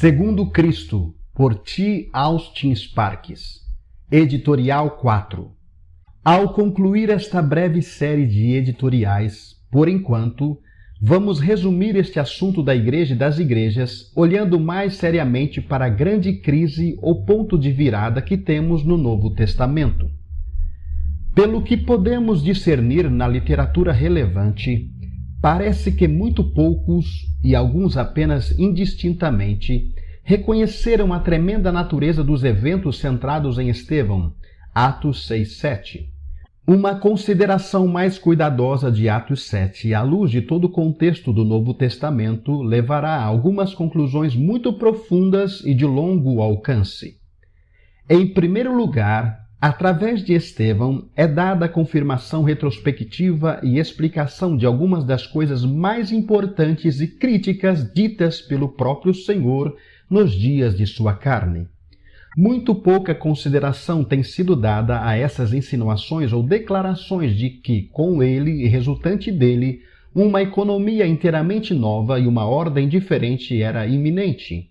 Segundo Cristo, por T. Austin Sparks. Editorial 4. Ao concluir esta breve série de editoriais, por enquanto, vamos resumir este assunto da Igreja e das Igrejas, olhando mais seriamente para a grande crise ou ponto de virada que temos no Novo Testamento. Pelo que podemos discernir na literatura relevante, parece que muito poucos, e alguns apenas indistintamente, reconheceram a tremenda natureza dos eventos centrados em Estevão, Atos 6:7. Uma consideração mais cuidadosa de Atos 7, à luz de todo o contexto do Novo Testamento, levará a algumas conclusões muito profundas e de longo alcance. Em primeiro lugar, através de Estevão, é dada a confirmação retrospectiva e explicação de algumas das coisas mais importantes e críticas ditas pelo próprio Senhor nos dias de sua carne. Muito pouca consideração tem sido dada a essas insinuações ou declarações de que, com ele e resultante dele, uma economia inteiramente nova e uma ordem diferente era iminente.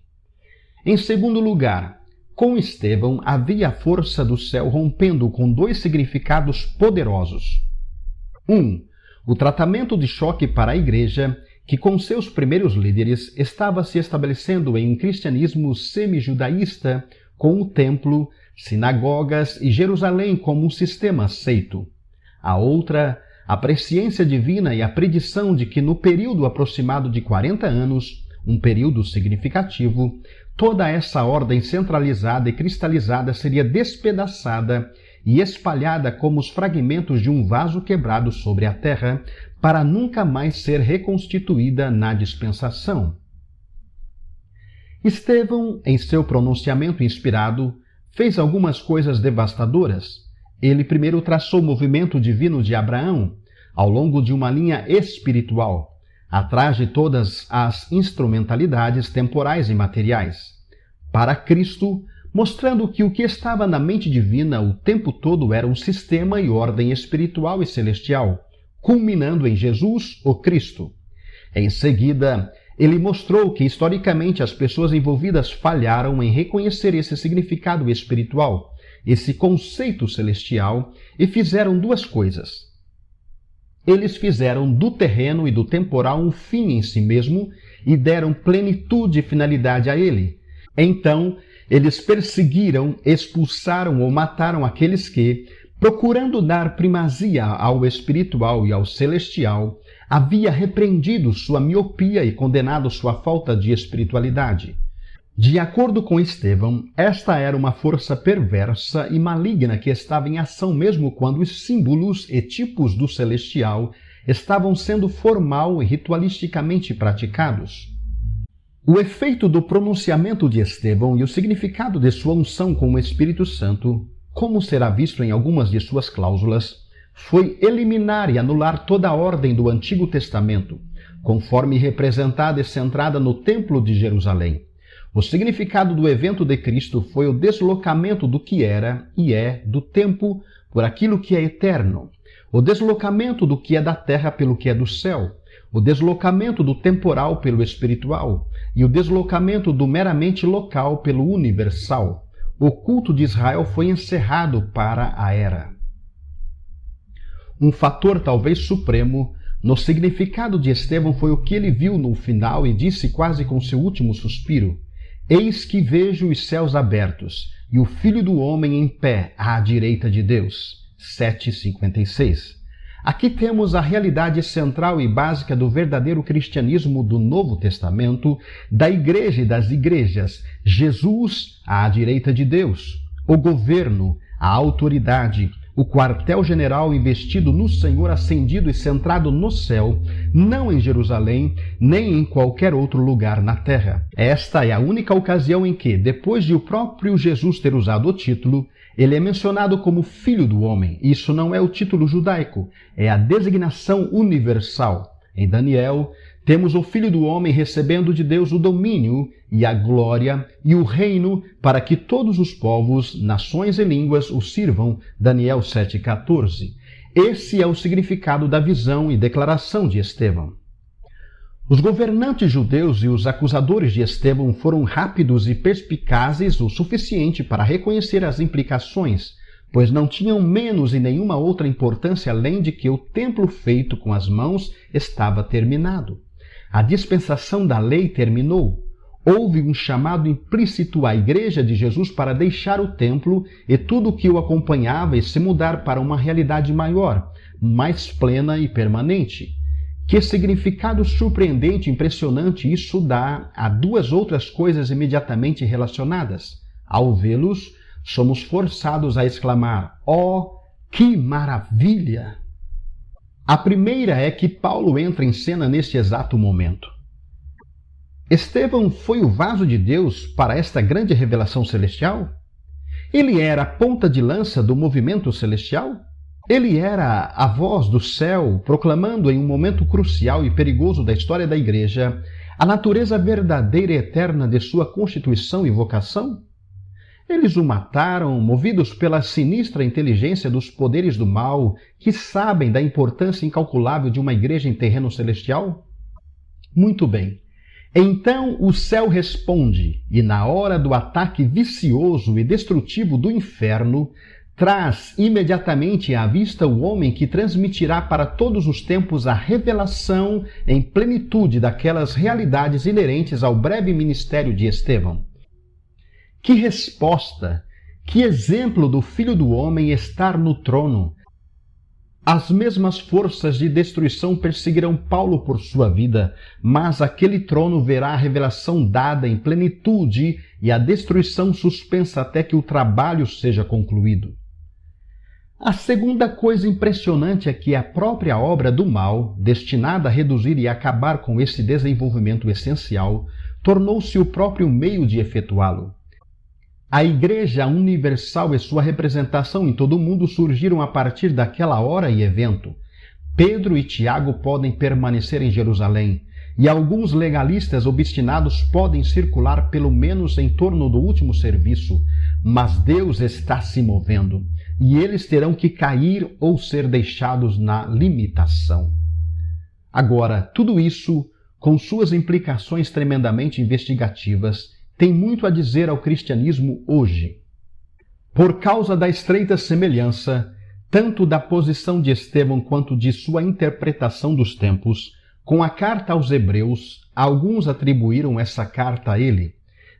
Em segundo lugar, com Estevão havia a força do céu rompendo com dois significados poderosos. 1. O tratamento de choque para a Igreja, que com seus primeiros líderes estava se estabelecendo em um cristianismo semi-judaísta, com o templo, sinagogas e Jerusalém como um sistema aceito. A outra, a presciência divina e a predição de que no período aproximado de 40 anos, um período significativo, toda essa ordem centralizada e cristalizada seria despedaçada e espalhada como os fragmentos de um vaso quebrado sobre a terra, para nunca mais ser reconstituída na dispensação. Estevão, em seu pronunciamento inspirado, fez algumas coisas devastadoras. Ele primeiro traçou o movimento divino de Abraão, ao longo de uma linha espiritual, atrás de todas as instrumentalidades temporais e materiais, para Cristo, mostrando que o que estava na mente divina o tempo todo era um sistema e ordem espiritual e celestial, culminando em Jesus, o Cristo. Em seguida, ele mostrou que historicamente as pessoas envolvidas falharam em reconhecer esse significado espiritual, esse conceito celestial, e fizeram duas coisas. Eles fizeram do terreno e do temporal um fim em si mesmo e deram plenitude e finalidade a ele. Então, eles perseguiram, expulsaram ou mataram aqueles que, procurando dar primazia ao espiritual e ao celestial, havia repreendido sua miopia e condenado sua falta de espiritualidade. De acordo com Estevão, esta era uma força perversa e maligna que estava em ação mesmo quando os símbolos e tipos do celestial estavam sendo formal e ritualisticamente praticados. O efeito do pronunciamento de Estevão e o significado de sua unção com o Espírito Santo, como será visto em algumas de suas cláusulas, foi eliminar e anular toda a ordem do Antigo Testamento, conforme representada e centrada no Templo de Jerusalém. O significado do evento de Cristo foi o deslocamento do que era e é do tempo por aquilo que é eterno, o deslocamento do que é da terra pelo que é do céu, o deslocamento do temporal pelo espiritual e o deslocamento do meramente local pelo universal. O culto de Israel foi encerrado para a era. Um fator talvez supremo no significado de Estevão foi o que ele viu no final e disse quase com seu último suspiro: Eis que vejo os céus abertos e o Filho do Homem em pé à direita de Deus. 7:56. Aqui temos a realidade central e básica do verdadeiro cristianismo do Novo Testamento, da Igreja e das Igrejas: Jesus à direita de Deus, o governo, a autoridade, o quartel-general investido no Senhor ascendido e centrado no céu, não em Jerusalém, nem em qualquer outro lugar na terra. Esta é a única ocasião em que, depois de o próprio Jesus ter usado o título, ele é mencionado como Filho do Homem. Isso não é o título judaico, é a designação universal. Em Daniel, temos o Filho do Homem recebendo de Deus o domínio e a glória e o reino para que todos os povos, nações e línguas o sirvam. Daniel 7,14. Esse é o significado da visão e declaração de Estevão. Os governantes judeus e os acusadores de Estevão foram rápidos e perspicazes o suficiente para reconhecer as implicações, pois não tinham menos e nenhuma outra importância além de que o templo feito com as mãos estava terminado. A dispensação da lei terminou. Houve um chamado implícito à Igreja de Jesus para deixar o templo e tudo o que o acompanhava e se mudar para uma realidade maior, mais plena e permanente. Que significado surpreendente e impressionante isso dá a duas outras coisas imediatamente relacionadas. Ao vê-los, somos forçados a exclamar: "Oh, que maravilha!" A primeira é que Paulo entra em cena neste exato momento. Estevão foi o vaso de Deus para esta grande revelação celestial? Ele era a ponta de lança do movimento celestial? Ele era a voz do céu proclamando em um momento crucial e perigoso da história da Igreja a natureza verdadeira e eterna de sua constituição e vocação? Eles o mataram, movidos pela sinistra inteligência dos poderes do mal, que sabem da importância incalculável de uma igreja em terreno celestial? Muito bem. Então o céu responde, e na hora do ataque vicioso e destrutivo do inferno, traz imediatamente à vista o homem que transmitirá para todos os tempos a revelação em plenitude daquelas realidades inerentes ao breve ministério de Estevão. Que resposta! Que exemplo do Filho do Homem estar no trono! As mesmas forças de destruição perseguirão Paulo por sua vida, mas aquele trono verá a revelação dada em plenitude e a destruição suspensa até que o trabalho seja concluído. A segunda coisa impressionante é que a própria obra do mal, destinada a reduzir e acabar com esse desenvolvimento essencial, tornou-se o próprio meio de efetuá-lo. A Igreja Universal e sua representação em todo o mundo surgiram a partir daquela hora e evento. Pedro e Tiago podem permanecer em Jerusalém, e alguns legalistas obstinados podem circular pelo menos em torno do último serviço, mas Deus está se movendo, e eles terão que cair ou ser deixados na limitação. Agora, tudo isso, com suas implicações tremendamente investigativas, tem muito a dizer ao cristianismo hoje. Por causa da estreita semelhança, tanto da posição de Estevão quanto de sua interpretação dos tempos, com a carta aos Hebreus, alguns atribuíram essa carta a ele.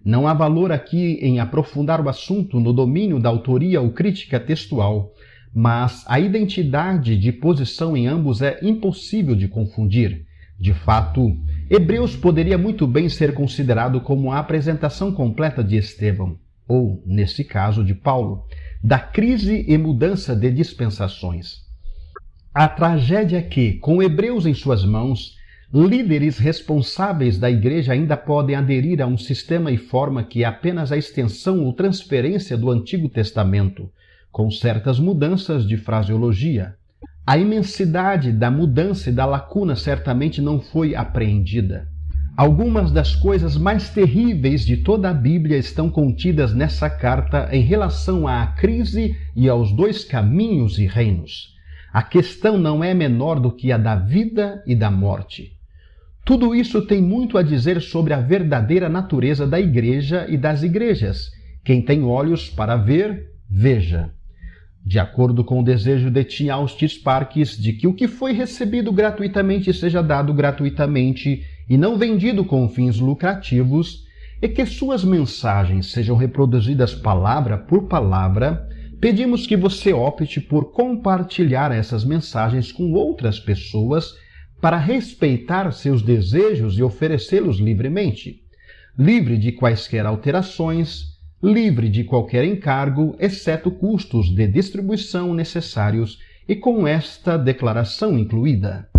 Não há valor aqui em aprofundar o assunto no domínio da autoria ou crítica textual, mas a identidade de posição em ambos é impossível de confundir. De fato, Hebreus poderia muito bem ser considerado como a apresentação completa de Estevão, ou, nesse caso, de Paulo, da crise e mudança de dispensações. A tragédia é que, com Hebreus em suas mãos, líderes responsáveis da Igreja ainda podem aderir a um sistema e forma que é apenas a extensão ou transferência do Antigo Testamento, com certas mudanças de fraseologia. A imensidade da mudança e da lacuna certamente não foi apreendida. Algumas das coisas mais terríveis de toda a Bíblia estão contidas nessa carta em relação à crise e aos dois caminhos e reinos. A questão não é menor do que a da vida e da morte. Tudo isso tem muito a dizer sobre a verdadeira natureza da Igreja e das igrejas. Quem tem olhos para ver, veja. De acordo com o desejo de T. Austin Sparks de que o que foi recebido gratuitamente seja dado gratuitamente e não vendido com fins lucrativos, e que suas mensagens sejam reproduzidas palavra por palavra, pedimos que você opte por compartilhar essas mensagens com outras pessoas para respeitar seus desejos e oferecê-los livremente, livre de quaisquer alterações, livre de qualquer encargo, exceto custos de distribuição necessários e com esta declaração incluída.